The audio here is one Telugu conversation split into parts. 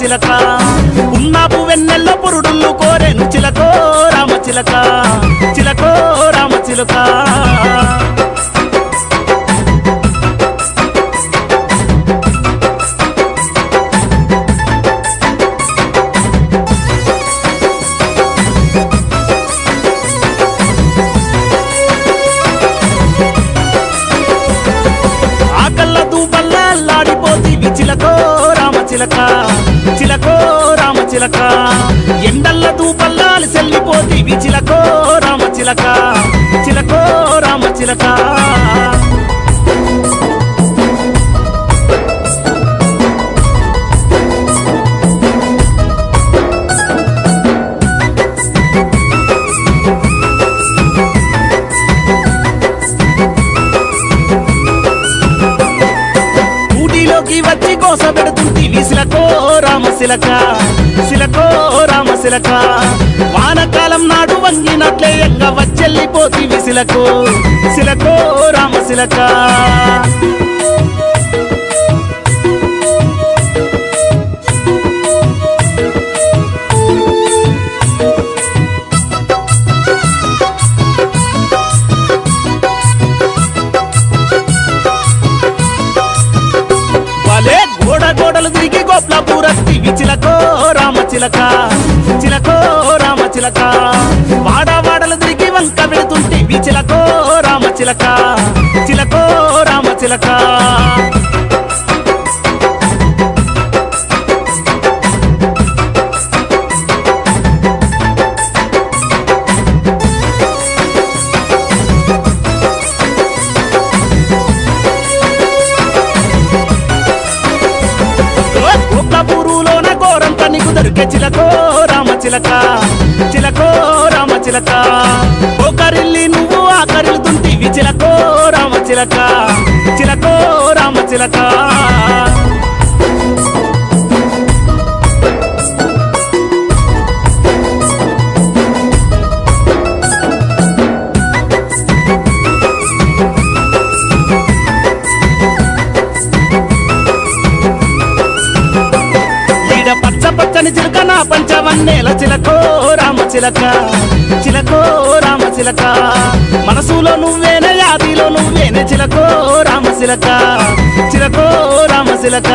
చిలక ఉన్నాపు వెన్నెల్లో పురుడుళ్ళు కోరెను చిలకో రామ చిలక చిలకో రామ చిలక చిలకో రామ చిలక చిలకో రామ చిలక ఎండల్ల దూపల్లాలి సెల్లిపోతీవి చిలకో రామ చిలక చిలకో రామ చిలక వచ్చి కోస పెడుతుంటివి సిలకో రామ సిలక సిలకో రామ సిలక వానకాలం నాడు వంగినట్లే ఎంగ వచ్చెళ్ళిపోతీవి సిలకో సిలకో రామ సిలక గోడలు తిరిగి గోప్ల పూరస్తివి చిలకో రామ చిలక చిలకో రామ చిలక వాడవాడలు తిరిగి వంక వెళుతుంటివి చిలకో రామ చిలక చిలకో రామ చిలక చిలకో రామ చిలక చిలకో రామ చిలక ఒకరిల్లి నువ్వు ఆకరిల్తుంటివి చిలకో రామ చిలక చిలకో రామ చిలక పచ్చని చిలక నా పంచవన్నేల చిలకో రామ చిలక చిలకో రామ చిలక మనసులో నువ్వేనే యాదిలో నువ్వేనే చిలకో రామ చిలక చిలకో రామ చిలక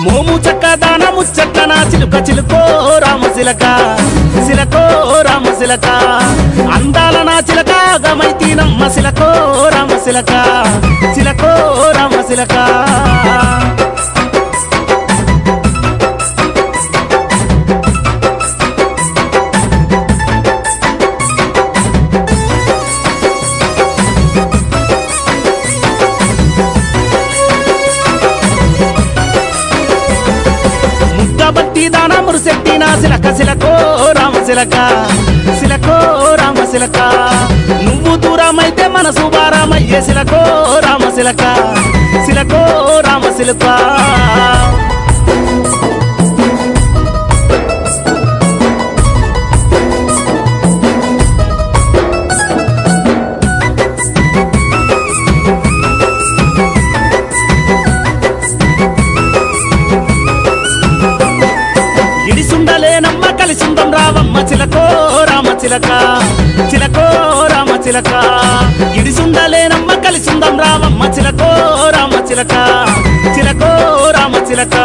మోము చక్క దాన ముచ్చట్ల నా చిలుక చిలుకో రామ చిలక సిలకో రామ చిలక అందాల నా చిలక గమైతీనమ్మ సిలకో రామ చిలక చిలకో రామ చిలక దాన మురుసెట్టి నా సిలక సిలకో రామ సిలక సిలకో రామ సిలక నువ్వు దూరమైతే మనసు భారమయ్యే సిలకో రామ సిలక సిలకో రామ సిలక ఇడిసుండలేనమ్మ కలిసుందం రావమ్మ చిలకో రామ చిలక చిలకో రామ చిలక ఇడిసుండలేనమ్మ కలిసుందం రావమ్మ చిలకో రామ చిలక చిలకో రామ చిలక